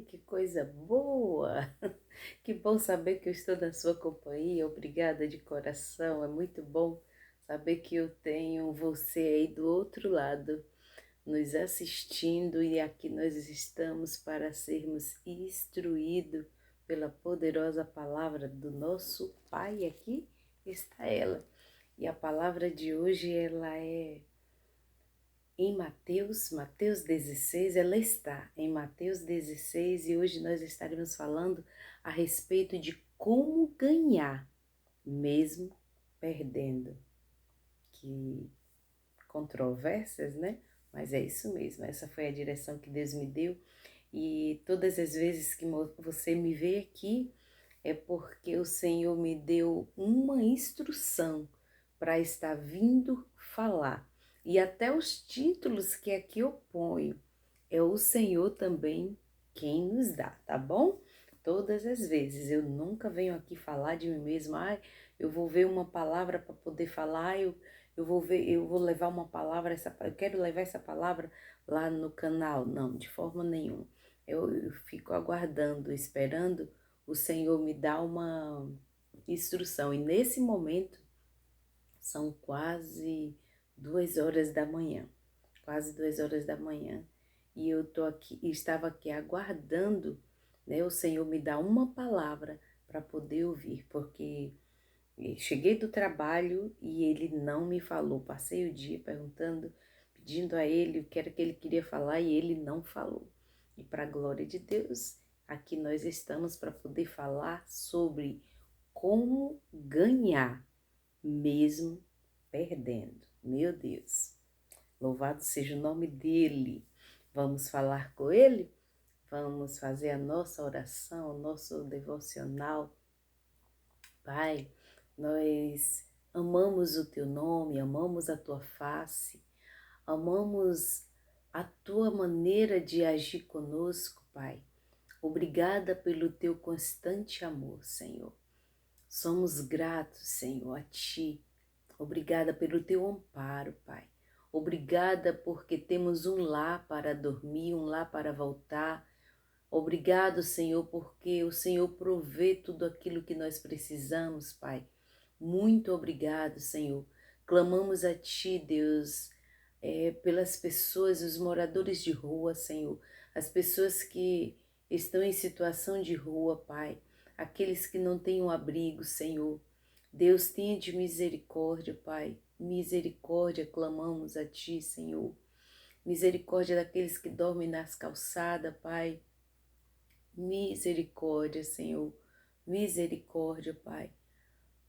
que coisa boa! Que bom saber que eu estou na sua companhia. Obrigada de coração. É muito bom saber que eu tenho você aí do outro lado, nos assistindo, e aqui nós estamos para sermos instruídos pela poderosa palavra do nosso Pai. Aqui está ela. E a palavra de hoje, ela é em Mateus 16, ela está em Mateus 16, e hoje nós estaremos falando a respeito de como ganhar, mesmo perdendo. Que controvérsias, né? Mas é isso mesmo, essa foi a direção que Deus me deu, e todas as vezes que você me vê aqui, é porque o Senhor me deu uma instrução para estar vindo falar. E até os títulos que aqui eu ponho, é o Senhor também quem nos dá, tá bom? Todas as vezes, eu nunca venho aqui falar de mim mesma, eu vou ver uma palavra para poder falar, eu vou levar uma palavra, eu quero levar essa palavra lá no canal. Não, de forma nenhuma. Eu fico aguardando, esperando o Senhor me dar uma instrução. E nesse momento, são quase 2 horas da manhã. Quase 2 horas da manhã. E eu tô aqui, estava aqui aguardando, né, o Senhor me dar uma palavra para poder ouvir, porque cheguei do trabalho e ele não me falou. Passei o dia perguntando, pedindo a ele o que era que ele queria falar, e ele não falou. E para a glória de Deus, aqui nós estamos para poder falar sobre como ganhar mesmo perdendo. Meu Deus, louvado seja o nome dele. Vamos falar com ele? Vamos fazer a nossa oração, o nosso devocional. Pai, nós amamos o teu nome, amamos a tua face, amamos a tua maneira de agir conosco, Pai. Obrigada pelo teu constante amor, Senhor. Somos gratos, Senhor, a ti. Obrigada pelo teu amparo, Pai. Obrigada porque temos um lar para dormir, um lar para voltar. Obrigado, Senhor, porque o Senhor provê tudo aquilo que nós precisamos, Pai. Muito obrigado, Senhor. Clamamos a Ti, Deus, pelas pessoas, os moradores de rua, Senhor. As pessoas que estão em situação de rua, Pai. Aqueles que não têm um abrigo, Senhor. Deus, tenha de misericórdia, Pai. Misericórdia, clamamos a Ti, Senhor. Misericórdia daqueles que dormem nas calçadas, Pai. Misericórdia, Senhor. Misericórdia, Pai.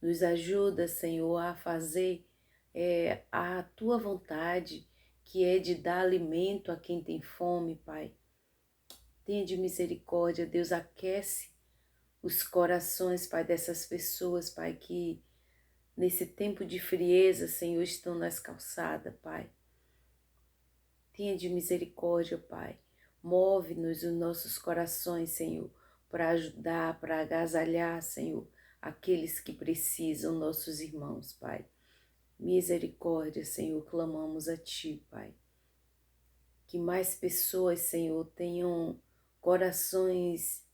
Nos ajuda, Senhor, a fazer a Tua vontade, que é de dar alimento a quem tem fome, Pai. Tenha de misericórdia, Deus, aquece os corações, Pai, dessas pessoas, Pai, que nesse tempo de frieza, Senhor, estão nas calçadas, Pai. Tenha de misericórdia, Pai. Move-nos os nossos corações, Senhor, para ajudar, para agasalhar, Senhor, aqueles que precisam, nossos irmãos, Pai. Misericórdia, Senhor, clamamos a Ti, Pai. Que mais pessoas, Senhor, tenham corações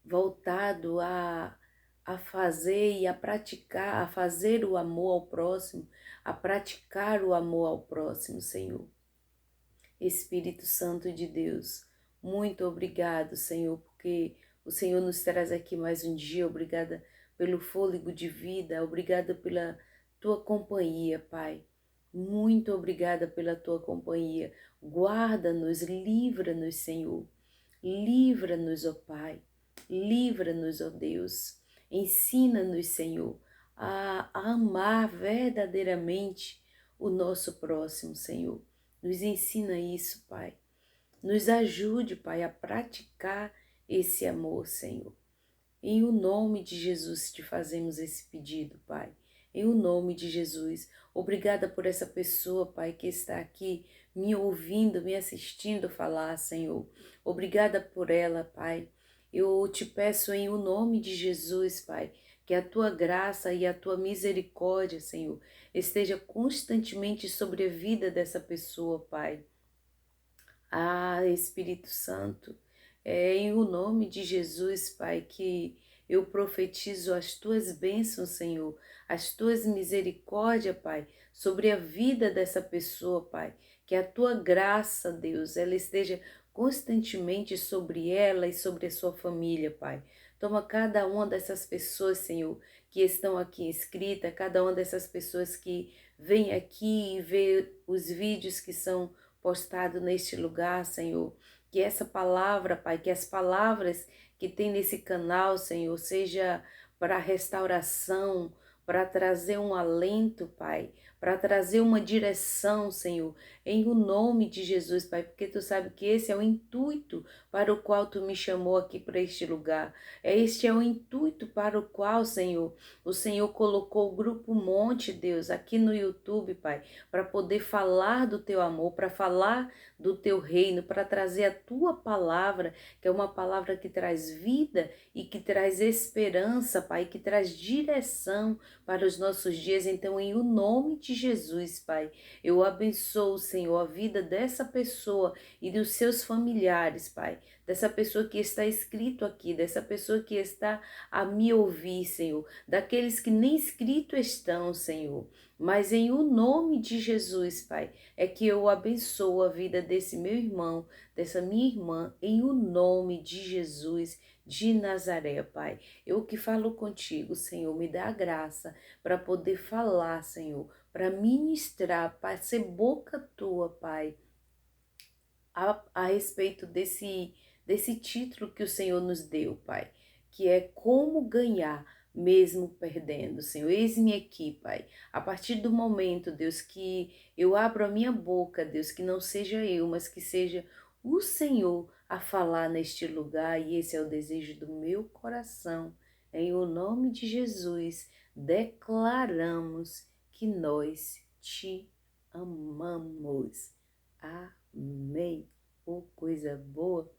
voltados a fazer e a praticar, a fazer o amor ao próximo, a praticar o amor ao próximo, Senhor. Espírito Santo de Deus, muito obrigado, Senhor, porque o Senhor nos traz aqui mais um dia. Obrigada pelo fôlego de vida, obrigada pela tua companhia, Pai. Muito obrigada pela tua companhia. Guarda-nos, livra-nos, Senhor. Livra-nos, ó Pai. Livra-nos, ó Deus. Ensina-nos, Senhor, a amar verdadeiramente o nosso próximo, Senhor. Nos ensina isso, Pai. Nos ajude, Pai, a praticar esse amor, Senhor. Em o nome de Jesus te fazemos esse pedido, Pai. Em o nome de Jesus. Obrigada por essa pessoa, Pai, que está aqui me ouvindo, me assistindo falar, Senhor. Obrigada por ela, Pai. Eu te peço em o nome de Jesus, Pai, que a tua graça e a tua misericórdia, Senhor, esteja constantemente sobre a vida dessa pessoa, Pai. Ah, Espírito Santo, É em o nome de Jesus, Pai, que eu profetizo as tuas bênçãos, Senhor, as tuas misericórdias, Pai, sobre a vida dessa pessoa, Pai. Que a tua graça, Deus, ela esteja constantemente sobre ela e sobre a sua família, Pai. Toma cada uma dessas pessoas, Senhor, que estão aqui inscritas, cada uma dessas pessoas que vem aqui e vê os vídeos que são postados neste lugar, Senhor. Que essa palavra, Pai, que as palavras que tem nesse canal, Senhor, seja para restauração, para trazer um alento, Pai, para trazer uma direção, Senhor, em o nome de Jesus, Pai, porque Tu sabe que esse é o intuito para o qual Tu me chamou aqui para este lugar. Este é o intuito para o qual, Senhor, o Senhor colocou o Grupo Monte, Deus, aqui no YouTube, Pai, para poder falar do Teu amor, para falar do Teu reino, para trazer a Tua palavra, que é uma palavra que traz vida e que traz esperança, Pai, que traz direção para os nossos dias. Então, em o nome de Jesus, Pai, eu abençoo, Senhor, a vida dessa pessoa e dos seus familiares, Pai, dessa pessoa que está escrito aqui, dessa pessoa que está a me ouvir, Senhor, daqueles que nem escrito estão, Senhor. Mas em o nome de Jesus, Pai, é que eu abençoo a vida desse meu irmão, dessa minha irmã, em o nome de Jesus de Nazaré, Pai. Eu que falo contigo, Senhor, me dá a graça para poder falar, Senhor, para ministrar, para ser boca tua, Pai, a respeito desse título que o Senhor nos deu, Pai, que é como ganhar mesmo perdendo, Senhor. Eis-me aqui, Pai. A partir do momento, Deus, que eu abro a minha boca, Deus, que não seja eu, mas que seja o Senhor a falar neste lugar, e esse é o desejo do meu coração. Em o nome de Jesus, declaramos que nós te amamos. Amém. Oh, coisa boa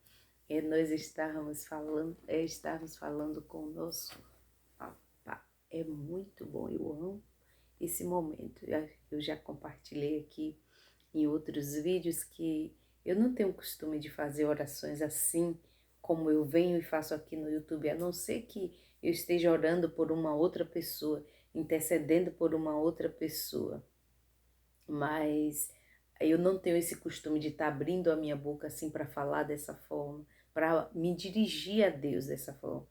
é nós estarmos falando com o nosso Papá. É muito bom, eu amo esse momento. Eu já compartilhei aqui em outros vídeos que eu não tenho costume de fazer orações assim como eu venho e faço aqui no YouTube, a não ser que eu esteja orando por uma outra pessoa, intercedendo por uma outra pessoa. Mas eu não tenho esse costume de estar abrindo a minha boca assim para falar dessa forma, para me dirigir a Deus dessa forma.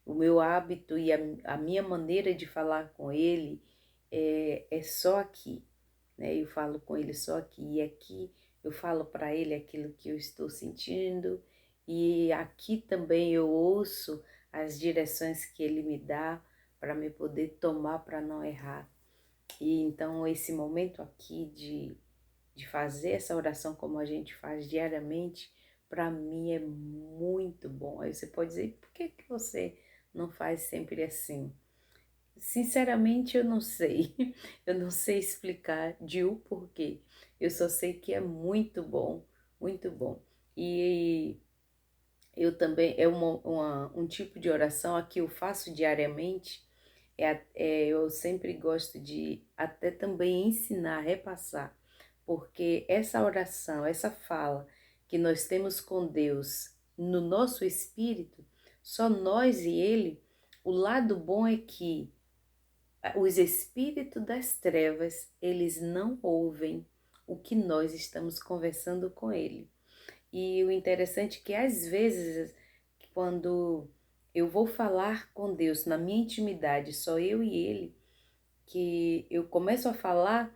O meu hábito e a minha maneira de falar com Ele é só aqui, né? Eu falo com Ele só aqui, e aqui eu falo para Ele aquilo que eu estou sentindo, e aqui também eu ouço as direções que Ele me dá para me poder tomar para não errar. E então esse momento aqui de fazer essa oração como a gente faz diariamente, para mim é muito bom. Aí você pode dizer, por que você não faz sempre assim? Sinceramente, eu não sei. Eu não sei explicar de o porquê. Eu só sei que é muito bom, muito bom. E eu também, é um tipo de oração a que eu faço diariamente. Eu sempre gosto de até também ensinar, repassar, porque essa oração, essa fala que nós temos com Deus no nosso espírito, só nós e Ele, o lado bom é que os espíritos das trevas, eles não ouvem o que nós estamos conversando com Ele. E o interessante é que às vezes, quando eu vou falar com Deus na minha intimidade, só eu e Ele, que eu começo a falar,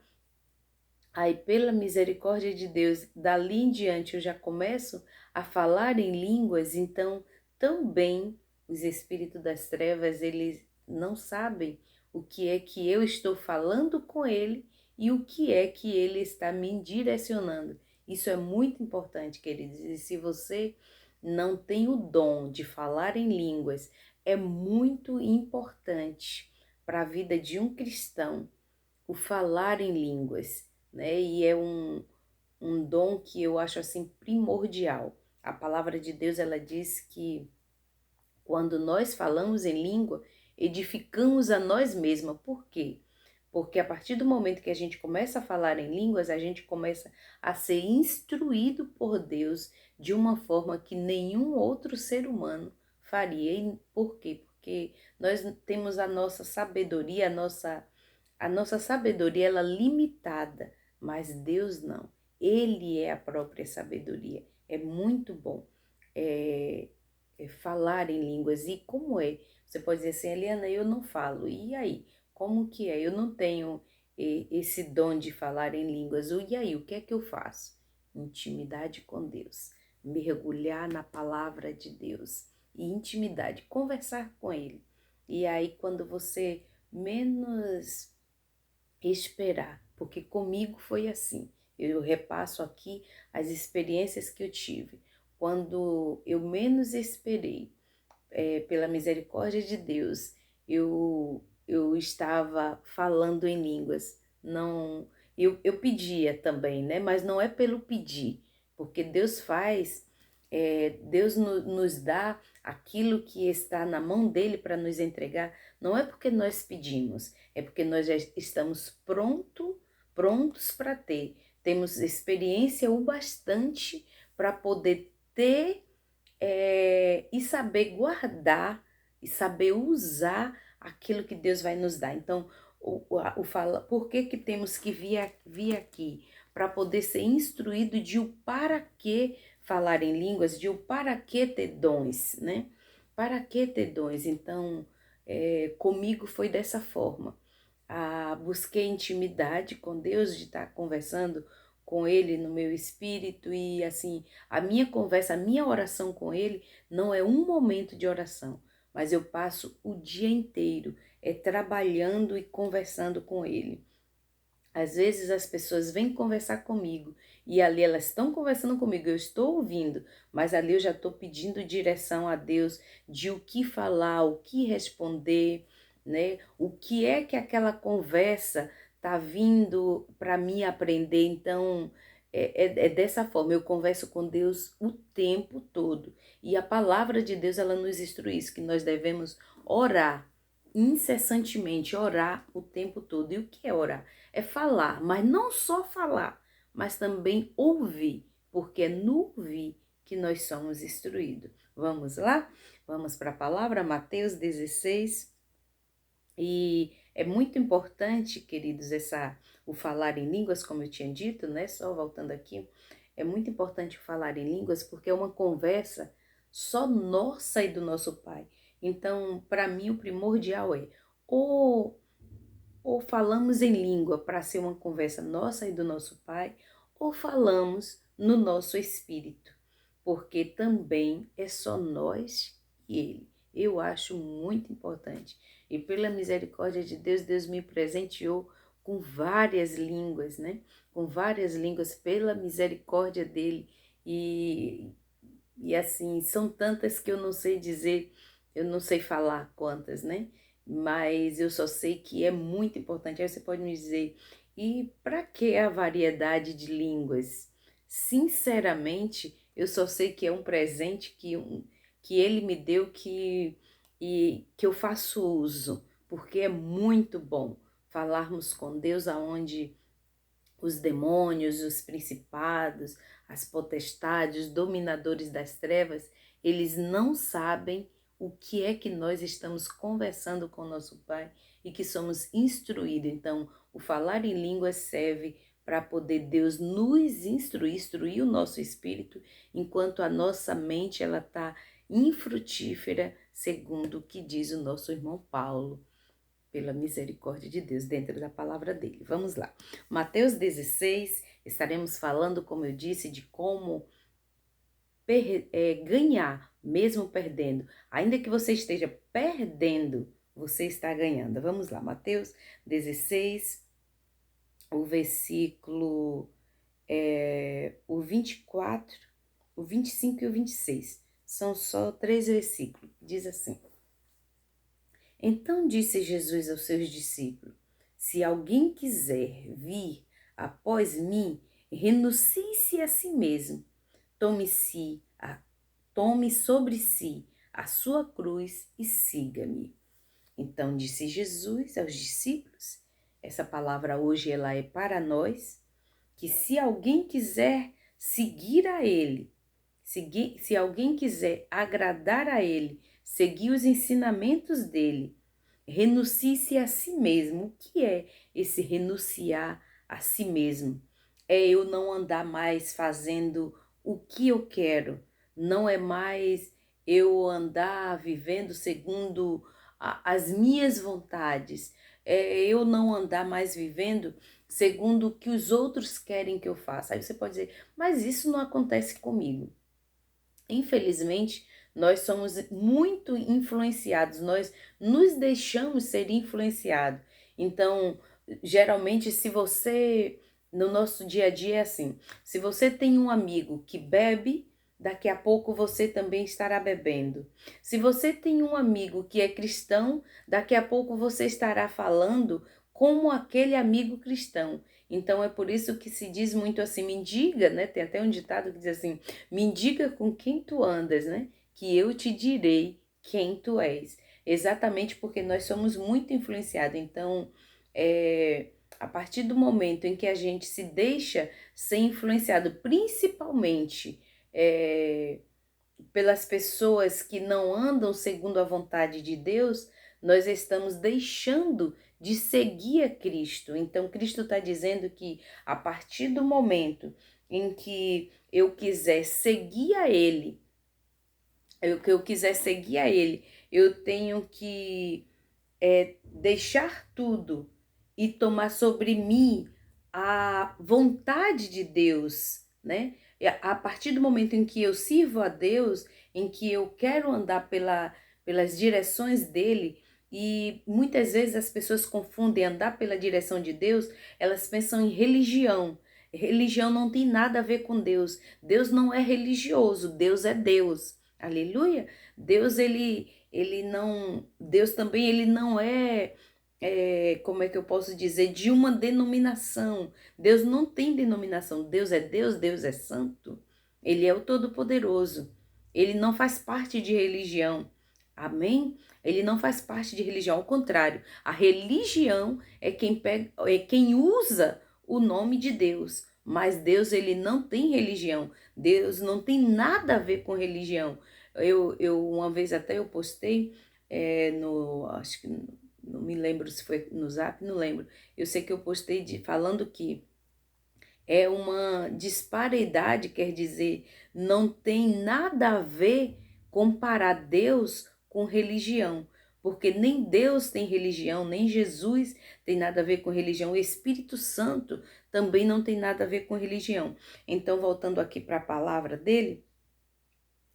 aí pela misericórdia de Deus, dali em diante eu já começo a falar em línguas, então também os espíritos das trevas, eles não sabem o que é que eu estou falando com ele e o que é que ele está me direcionando. Isso é muito importante, queridos. E se você não tem o dom de falar em línguas, é muito importante para a vida de um cristão o falar em línguas, né? E é um dom que eu acho assim primordial. A palavra de Deus, ela diz que quando nós falamos em língua, edificamos a nós mesmos. Por quê? Porque a partir do momento que a gente começa a falar em línguas, a gente começa a ser instruído por Deus de uma forma que nenhum outro ser humano faria. E por quê? Porque nós temos a nossa sabedoria, a nossa sabedoria ela é limitada, mas Deus não. Ele é a própria sabedoria. É muito bom falar em línguas. E como é? Você pode dizer assim, Eliana, eu não falo. E aí? Como que é? Eu não tenho esse dom de falar em línguas. E aí, o que é que eu faço? Intimidade com Deus. Mergulhar na palavra de Deus. E intimidade, conversar com Ele. E aí, quando você menos esperar, porque comigo foi assim. Eu repasso aqui as experiências que eu tive. Quando eu menos esperei, pela misericórdia de Deus, eu estava falando em línguas. Não, eu pedia também, né? Mas não é pelo pedir, porque Deus faz, Deus nos dá aquilo que está na mão dele para nos entregar. Não é porque nós pedimos, é porque nós já estamos prontos para ter. Temos experiência o bastante para poder ter e saber guardar e saber usar aquilo que Deus vai nos dar. Então, por que que temos que vir aqui? Para poder ser instruído de o para que falar em línguas, de o para que ter dons, né? Para que ter dons? Então, comigo foi dessa forma. Busquei intimidade com Deus, de estar conversando com Ele no meu espírito e assim, a minha conversa, a minha oração com Ele não é um momento de oração, mas eu passo o dia inteiro trabalhando e conversando com Ele. Às vezes as pessoas vêm conversar comigo e ali elas estão conversando comigo, eu estou ouvindo, mas ali eu já estou pedindo direção a Deus de o que falar, o que responder, né? O que é que aquela conversa tá vindo para mim aprender. Então, é dessa forma, eu converso com Deus o tempo todo. E a palavra de Deus, ela nos instrui isso, que nós devemos orar incessantemente, orar o tempo todo. E o que é orar? É falar, mas não só falar, mas também ouvir, porque é no ouvir que nós somos instruídos. Vamos lá? Vamos para a palavra, Mateus 16. E é muito importante, queridos, o falar em línguas, como eu tinha dito, né? Só voltando aqui, é muito importante falar em línguas porque é uma conversa só nossa e do nosso Pai. Então, para mim, o primordial é ou ou falamos em língua para ser uma conversa nossa e do nosso Pai, ou falamos no nosso espírito, porque também é só nós e Ele. Eu acho muito importante. E pela misericórdia de Deus, Deus me presenteou com várias línguas, né? Com várias línguas pela misericórdia dele. E assim, são tantas que eu não sei dizer, eu não sei falar quantas, né? Mas eu só sei que é muito importante. Aí você pode me dizer, e para que a variedade de línguas? Sinceramente, eu só sei que é um presente que ele me deu que eu faço uso, porque é muito bom falarmos com Deus aonde os demônios, os principados, as potestades, os dominadores das trevas, eles não sabem o que é que nós estamos conversando com nosso Pai e que somos instruídos. Então, o falar em línguas serve para poder Deus nos instruir o nosso espírito, enquanto a nossa mente ela está infrutífera, segundo o que diz o nosso irmão Paulo, pela misericórdia de Deus, dentro da palavra dele. Vamos lá. Mateus 16, estaremos falando, como eu disse, de como ganhar, mesmo perdendo. Ainda que você esteja perdendo, você está ganhando. Vamos lá, Mateus 16, o versículo, o 24, o 25 e o 26. São só 3 versículos. Diz assim: Então disse Jesus aos seus discípulos: Se alguém quiser vir após mim, renuncie-se a si mesmo, tome-se, tome sobre si a sua cruz e siga-me. Então disse Jesus aos discípulos: essa palavra hoje ela é para nós, que se alguém quiser seguir a Ele, se alguém quiser agradar a Ele, seguir os ensinamentos dele, renuncie-se a si mesmo. O que é esse renunciar a si mesmo? É eu não andar mais fazendo o que eu quero, não é mais eu andar vivendo segundo as minhas vontades, é eu não andar mais vivendo segundo o que os outros querem que eu faça. Aí você pode dizer, mas isso não acontece comigo. Infelizmente, nós somos muito influenciados, nós nos deixamos ser influenciados. Então, geralmente, se você, no nosso dia a dia é assim, se você tem um amigo que bebe, daqui a pouco você também estará bebendo. Se você tem um amigo que é cristão, daqui a pouco você estará falando como aquele amigo cristão. Então, é por isso que se diz muito assim, mendiga, né? Tem até um ditado que diz assim, me diga com quem tu andas, né? Que eu te direi quem tu és. Exatamente porque nós somos muito influenciados. Então, a partir do momento em que a gente se deixa ser influenciado, principalmente pelas pessoas que não andam segundo a vontade de Deus, nós estamos deixando de seguir a Cristo. Então, Cristo está dizendo que a partir do momento em que eu quiser seguir a Ele, eu tenho que deixar tudo e tomar sobre mim a vontade de Deus, né? E a partir do momento em que eu sirvo a Deus, em que eu quero andar pelas direções dele, e muitas vezes as pessoas confundem andar pela direção de Deus, elas pensam em religião. Religião não tem nada a ver com Deus. Deus não é religioso, Deus é Deus. Aleluia! Deus, ele não, Deus também, ele não como é que eu posso dizer, de uma denominação. Deus não tem denominação. Deus é Deus, Deus é santo. Ele é o Todo-Poderoso. Ele não faz parte de religião. Amém? Ele não faz parte de religião. Ao contrário, a religião é quem usa o nome de Deus. Mas Deus, ele não tem religião. Deus não tem nada a ver com religião. Eu uma vez até eu postei acho que não me lembro se foi no Zap, não lembro. Eu sei que eu postei falando que é uma disparidade, quer dizer, não tem nada a ver comparar Deus com religião, porque nem Deus tem religião, nem Jesus tem nada a ver com religião, o Espírito Santo também não tem nada a ver com religião. Então, voltando aqui para a palavra dele,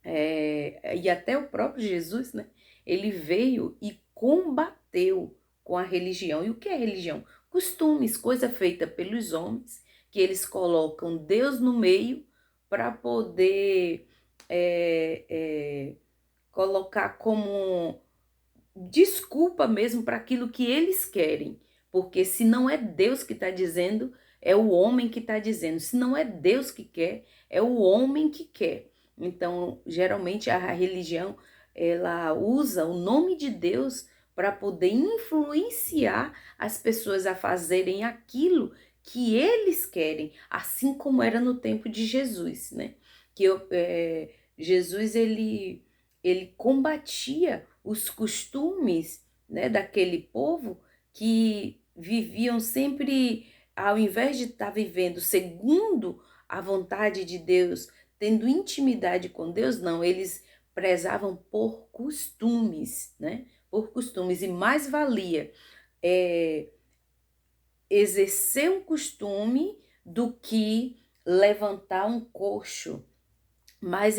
e até o próprio Jesus, né? Ele veio e combateu com a religião. E o que é religião? Costumes, coisa feita pelos homens, que eles colocam Deus no meio para poder colocar como desculpa mesmo para aquilo que eles querem. Porque se não é Deus que está dizendo, é o homem que está dizendo. Se não é Deus que quer, é o homem que quer. Então, geralmente a religião, ela usa o nome de Deus para poder influenciar as pessoas a fazerem aquilo que eles querem, assim como era no tempo de Jesus, né? Jesus, ele combatia os costumes, né, daquele povo que viviam sempre, ao invés de estar vivendo segundo a vontade de Deus, tendo intimidade com Deus, não, eles prezavam por costumes, né? Por costumes, e mais valia exercer um costume do que levantar um coxo. Mais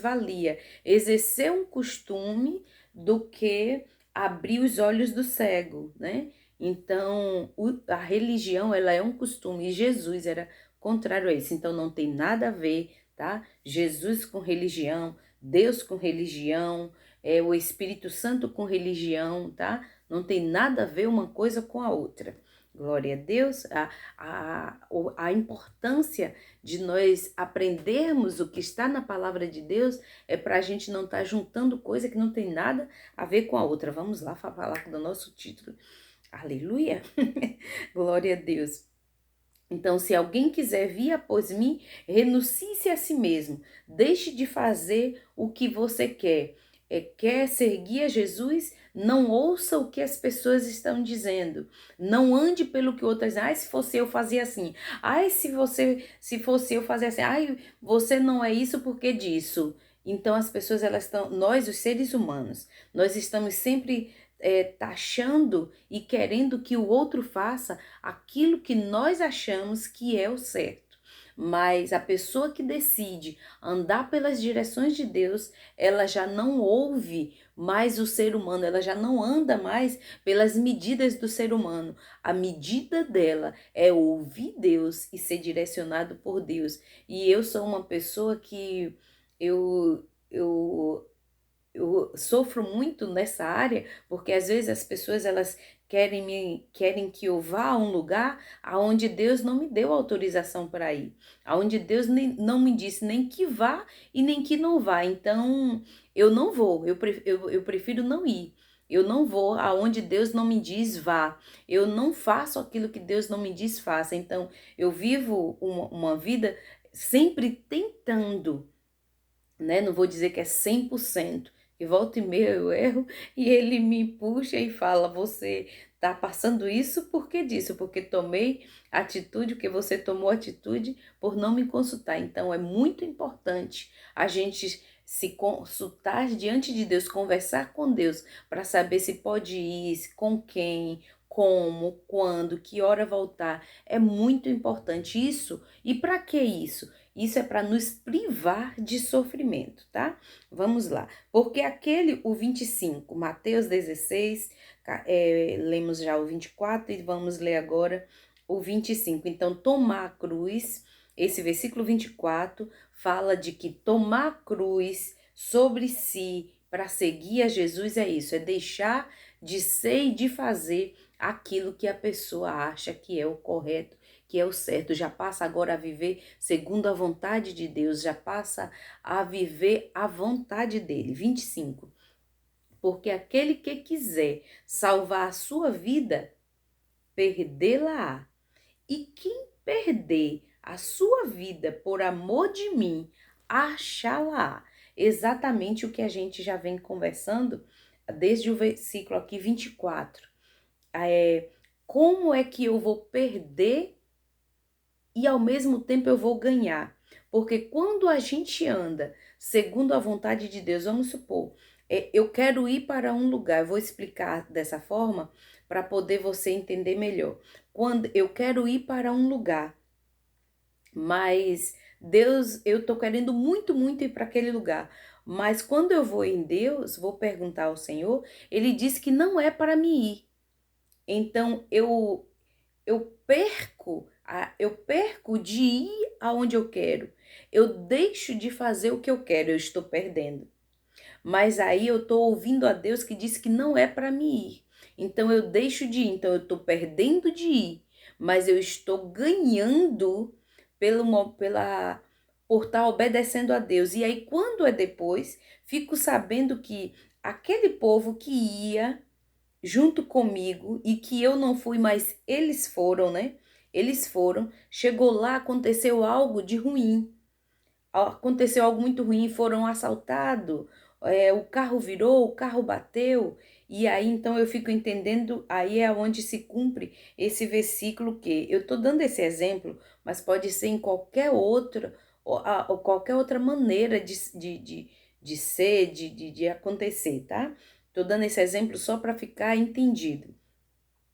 valia exercer um costume do que abrir os olhos do cego, né? Então, a religião, ela é um costume, e Jesus era contrário a isso. Então, não tem nada a ver, tá? Jesus com religião, Deus com religião, o Espírito Santo com religião, tá? Não tem nada a ver uma coisa com a outra. Glória a Deus, a importância de nós aprendermos o que está na palavra de Deus é para a gente não estar juntando coisa que não tem nada a ver com a outra. Vamos lá falar do nosso título. Aleluia! Glória a Deus. Então, se alguém quiser vir após mim, renuncie-se a si mesmo. Deixe de fazer o que você quer. Quer seguir a Jesus? Não ouça o que as pessoas estão dizendo. Não ande pelo que outras dizem. Ai, se fosse eu fazia assim. Ai, se fosse eu fazia assim. Ai, você não é isso porque disso. Então as pessoas elas estão, nós os seres humanos, nós estamos sempre taxando e querendo que o outro faça aquilo que nós achamos que é o certo. Mas a pessoa que decide andar pelas direções de Deus, ela já não ouve mais o ser humano, ela já não anda mais pelas medidas do ser humano. A medida dela é ouvir Deus e ser direcionado por Deus. E eu sou uma pessoa que eu sofro muito nessa área, porque às vezes as pessoas elas querem que eu vá a um lugar aonde Deus não me deu autorização para ir, aonde Deus não me disse nem que vá e nem que não vá. Então eu não vou, eu prefiro não ir. Eu não vou aonde Deus não me diz vá. Eu não faço aquilo que Deus não me diz faça. Então eu vivo uma vida sempre tentando, né? Não vou dizer que é 100%, que volta e meia eu erro e ele me puxa e fala: você tá passando isso por que disso? Porque tomei atitude, porque você tomou atitude por não me consultar. Então é muito importante a gente se consultar diante de Deus, conversar com Deus para saber se pode ir, com quem, como, quando, que hora voltar. É muito importante isso. E para que isso? Isso é para nos privar de sofrimento, tá? Vamos lá. Porque o 25, Mateus 16, lemos já o 24 e vamos ler agora o 25. Então, tomar a cruz, esse versículo 24 fala de que tomar a cruz sobre si para seguir a Jesus é isso, é deixar de ser e de fazer aquilo que a pessoa acha que é o correto, que é o certo, já passa agora a viver segundo a vontade de Deus, já passa a viver a vontade dele. 25. Porque aquele que quiser salvar a sua vida, perdê-la-á. E quem perder a sua vida por amor de mim, achá-la-á. Exatamente o que a gente já vem conversando desde o versículo aqui 24. Como é que eu vou perder e ao mesmo tempo eu vou ganhar? Porque quando a gente anda segundo a vontade de Deus, vamos supor, eu quero ir para um lugar, eu vou explicar dessa forma para poder você entender melhor. Quando eu quero ir para um lugar, mas Deus, eu tô querendo muito, muito ir para aquele lugar. Mas quando eu vou em Deus, vou perguntar ao Senhor, ele diz que não é para mim ir. Então eu perco de ir aonde eu quero. Eu deixo de fazer o que eu quero, eu estou perdendo. Mas aí eu estou ouvindo a Deus que diz que não é para mim ir. Então eu deixo de ir, então eu estou perdendo de ir, mas eu estou ganhando por estar obedecendo a Deus. E aí quando é depois, fico sabendo que aquele povo que ia junto comigo e que eu não fui, mas eles foram, né? Eles foram, chegou lá, aconteceu algo de ruim. Aconteceu algo muito ruim, foram assaltados, o carro virou, o carro bateu, e aí então eu fico entendendo, aí é onde se cumpre esse versículo que eu estou dando esse exemplo, mas pode ser em qualquer outra, ou qualquer outra maneira de ser, de acontecer, tá? Estou dando esse exemplo só para ficar entendido,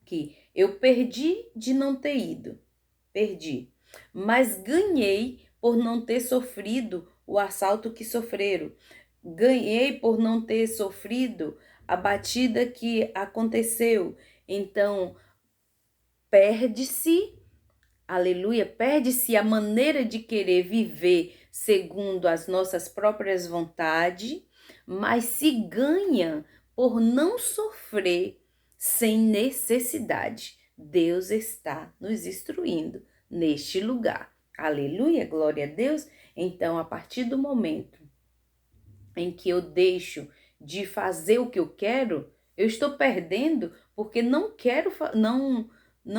que eu perdi de não ter ido, perdi, mas ganhei por não ter sofrido o assalto que sofreram. Ganhei por não ter sofrido a batida que aconteceu. Então, perde-se, aleluia, perde-se a maneira de querer viver segundo as nossas próprias vontades, mas se ganha por não sofrer sem necessidade. Deus está nos instruindo neste lugar. Aleluia, glória a Deus. Então, a partir do momento em que eu deixo de fazer o que eu quero, eu estou perdendo porque não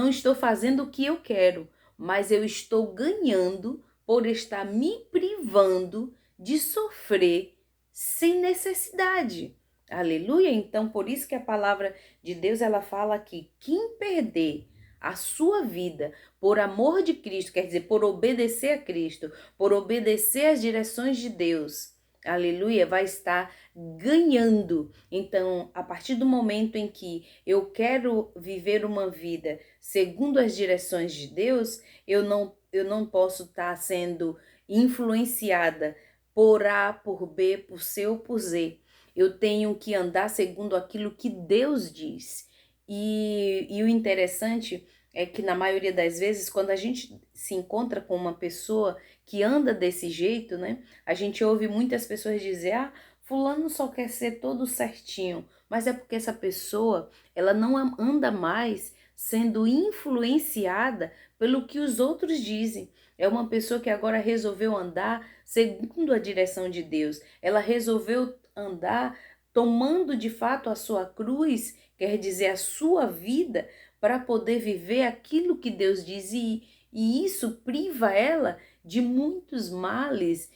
estou fazendo o que eu quero, mas eu estou ganhando por estar me privando de sofrer sem necessidade. Aleluia! Então, por isso que a palavra de Deus ela fala aqui: quem perder a sua vida por amor de Cristo, quer dizer, por obedecer a Cristo, por obedecer às direções de Deus, aleluia, vai estar ganhando. Então, a partir do momento em que eu quero viver uma vida segundo as direções de Deus, eu não posso estar sendo influenciada por A, por B, por C ou por Z. Eu tenho que andar segundo aquilo que Deus diz. E o interessante é que na maioria das vezes, quando a gente se encontra com uma pessoa que anda desse jeito, né? A gente ouve muitas pessoas dizer, ah, fulano só quer ser todo certinho. Mas é porque essa pessoa, ela não anda mais sendo influenciada pelo que os outros dizem. É uma pessoa que agora resolveu andar segundo a direção de Deus. Ela resolveu andar tomando de fato a sua cruz, quer dizer, a sua vida, para poder viver aquilo que Deus diz. E isso priva ela de muitos males,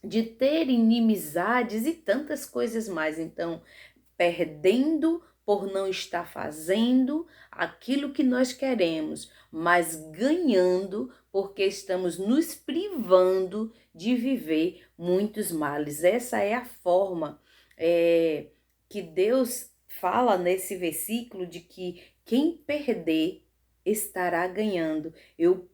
de ter inimizades e tantas coisas mais. Então, perdendo por não estar fazendo aquilo que nós queremos, mas ganhando porque estamos nos privando de viver muitos males. Essa é a forma que Deus fala nesse versículo de que quem perder estará ganhando. Eu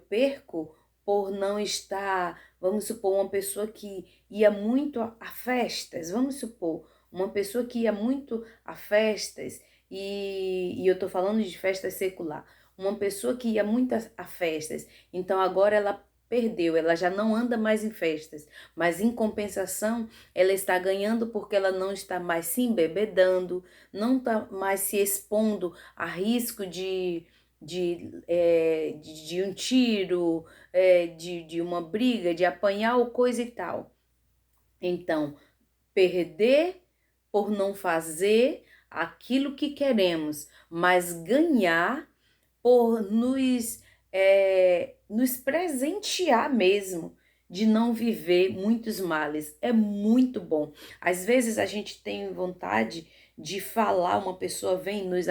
perco por não estar, vamos supor, uma pessoa que ia muito a festas, vamos supor, uma pessoa que ia muito a festas, e eu tô falando de festas secular, uma pessoa que ia muito a festas, então agora ela perdeu, ela já não anda mais em festas, mas em compensação ela está ganhando porque ela não está mais se embebedando, não está mais se expondo a risco de um tiro, de uma briga, de apanhar ou coisa e tal. Então, perder por não fazer aquilo que queremos, mas ganhar por nos presentear mesmo de não viver muitos males. É muito bom. Às vezes a gente tem vontade de falar, uma pessoa vem nos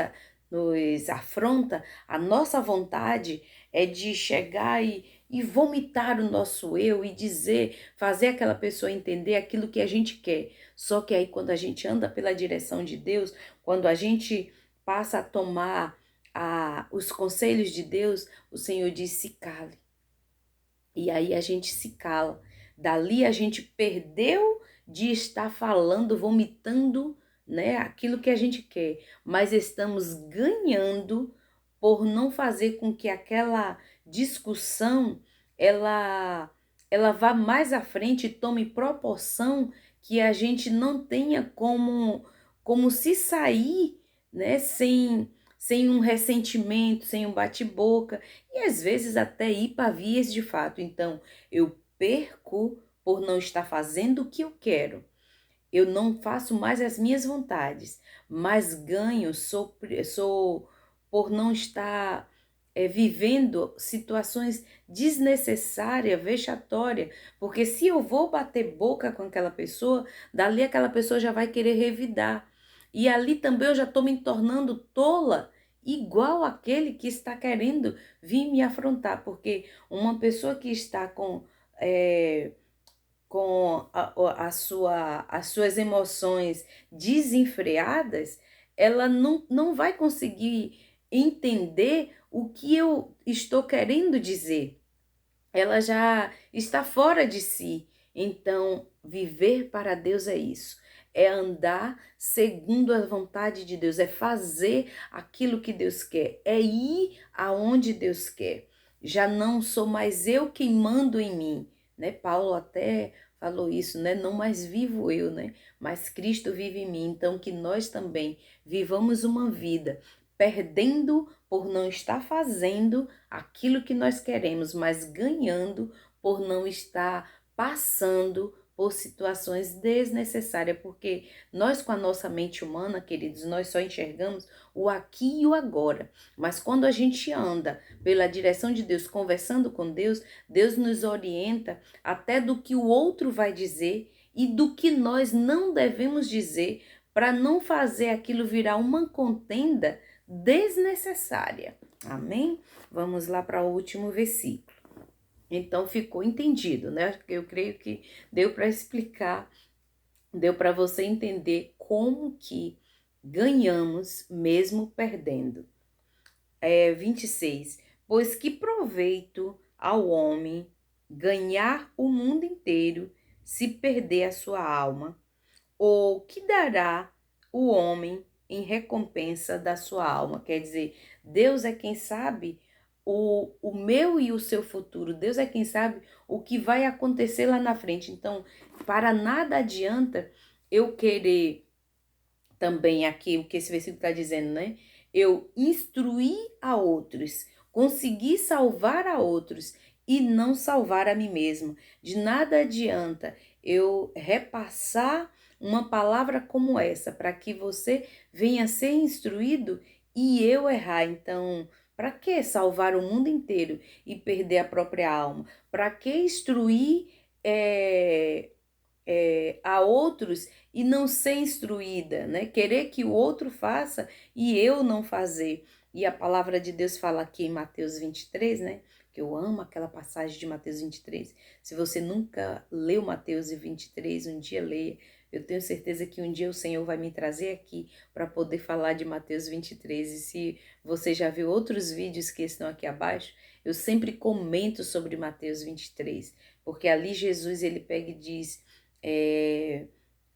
afronta, a nossa vontade é de chegar e vomitar o nosso eu e dizer, fazer aquela pessoa entender aquilo que a gente quer. Só que aí quando a gente anda pela direção de Deus, quando a gente passa a tomar os conselhos de Deus, o Senhor diz: se cale. E aí a gente se cala. Dali a gente perdeu de estar falando, vomitando, né, aquilo que a gente quer, mas estamos ganhando por não fazer com que aquela discussão ela vá mais à frente e tome proporção que a gente não tenha como se sair, né, sem um ressentimento, sem um bate-boca, e às vezes até ir para vias de fato. Então, eu perco por não estar fazendo o que eu quero. Eu não faço mais as minhas vontades, mas ganho, sou por não estar vivendo situações desnecessárias, vexatórias, porque se eu vou bater boca com aquela pessoa, dali aquela pessoa já vai querer revidar. E ali também eu já estou me tornando tola, igual aquele que está querendo vir me afrontar, porque uma pessoa que está com as suas emoções desenfreadas, ela não vai conseguir entender o que eu estou querendo dizer. Ela já está fora de si. Então, viver para Deus é isso. É andar segundo a vontade de Deus, é fazer aquilo que Deus quer, é ir aonde Deus quer. Já não sou mais eu quem mando em mim, né? Paulo até falou isso, né? Não mais vivo eu, né? Mas Cristo vive em mim. Então, que nós também vivamos uma vida perdendo por não estar fazendo aquilo que nós queremos, mas ganhando por não estar passando por situações desnecessárias, porque nós com a nossa mente humana, queridos, nós só enxergamos o aqui e o agora. Mas quando a gente anda pela direção de Deus, conversando com Deus, Deus nos orienta até do que o outro vai dizer e do que nós não devemos dizer para não fazer aquilo virar uma contenda desnecessária. Amém? Vamos lá para o último versículo. Então ficou entendido, né? Eu creio que deu para explicar, deu para você entender como que ganhamos mesmo perdendo. 26. Pois que proveito ao homem ganhar o mundo inteiro se perder a sua alma? Ou que dará o homem em recompensa da sua alma? Quer dizer, Deus é quem sabe o meu e o seu futuro. Deus é quem sabe o que vai acontecer lá na frente. Então, para nada adianta eu querer também aqui, o que esse versículo está dizendo, né? Eu instruir a outros, conseguir salvar a outros e não salvar a mim mesmo. De nada adianta eu repassar uma palavra como essa para que você venha a ser instruído e eu errar. Então, para que salvar o mundo inteiro e perder a própria alma? Para que instruir a outros e não ser instruída, né? Querer que o outro faça e eu não fazer. E a palavra de Deus fala aqui em Mateus 23, né? Que eu amo aquela passagem de Mateus 23. Se você nunca leu Mateus 23, um dia leia. Eu tenho certeza que um dia o Senhor vai me trazer aqui para poder falar de Mateus 23. E se você já viu outros vídeos que estão aqui abaixo, eu sempre comento sobre Mateus 23, porque ali Jesus ele pega e diz: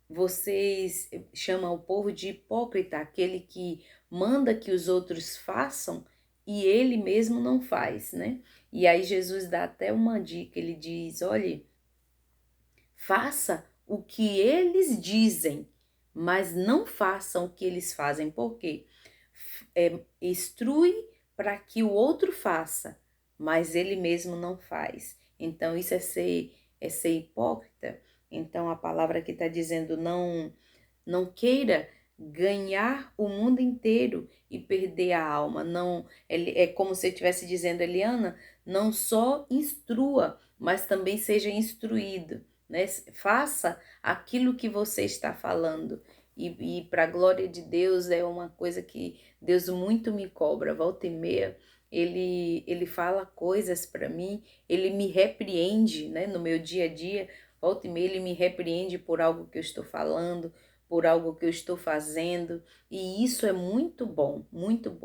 vocês chamam o povo de hipócrita, aquele que manda que os outros façam e ele mesmo não faz, né? E aí Jesus dá até uma dica, ele diz: olhe, faça o que eles dizem, mas não façam o que eles fazem. Por quê? Instrui para que o outro faça, mas ele mesmo não faz. Então, isso é ser hipócrita. Então, a palavra que está dizendo não queira ganhar o mundo inteiro e perder a alma. Não, é como se eu estivesse dizendo, Eliana, não só instrua, mas também seja instruído, né? Faça aquilo que você está falando. E para a glória de Deus é uma coisa que Deus muito me cobra. Volta e meia, ele fala coisas para mim, ele me repreende, né, no meu dia a dia. Volta e meia, ele me repreende por algo que eu estou falando, por algo que eu estou fazendo, e isso é muito bom,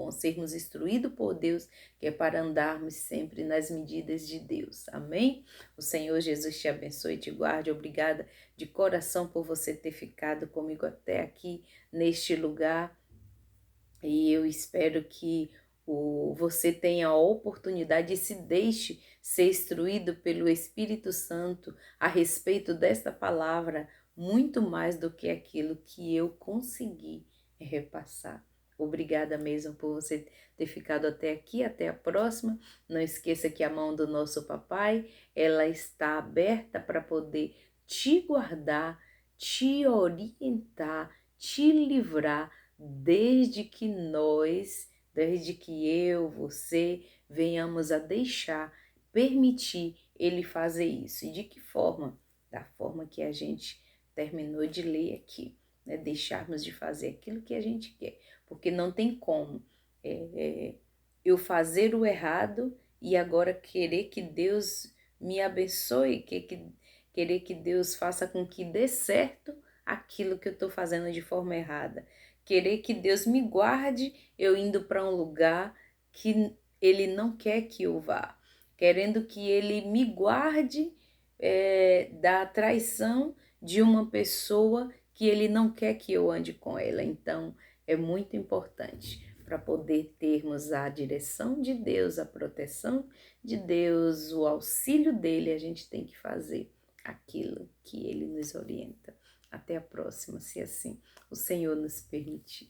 sermos instruídos por Deus, que é para andarmos sempre nas medidas de Deus. Amém? O Senhor Jesus te abençoe e te guarde. Obrigada de coração por você ter ficado comigo até aqui neste lugar. E eu espero que você tenha a oportunidade e se deixe ser instruído pelo Espírito Santo a respeito desta palavra, muito mais do que aquilo que eu consegui repassar. Obrigada mesmo por você ter ficado até aqui, até a próxima. Não esqueça que a mão do nosso papai, ela está aberta para poder te guardar, te orientar, te livrar desde que eu, você, venhamos a deixar, permitir ele fazer isso. E de que forma? Da forma que a gente terminou de ler aqui, né? Deixarmos de fazer aquilo que a gente quer, porque não tem como eu fazer o errado e agora querer que Deus me abençoe, querer que Deus faça com que dê certo aquilo que eu estou fazendo de forma errada. Querer que Deus me guarde eu indo para um lugar que Ele não quer que eu vá. Querendo que Ele me guarde da traição de uma pessoa que Ele não quer que eu ande com ela. Então, é muito importante para poder termos a direção de Deus, a proteção de Deus, o auxílio dele, a gente tem que fazer aquilo que ele nos orienta. Até a próxima, se assim o Senhor nos permitir.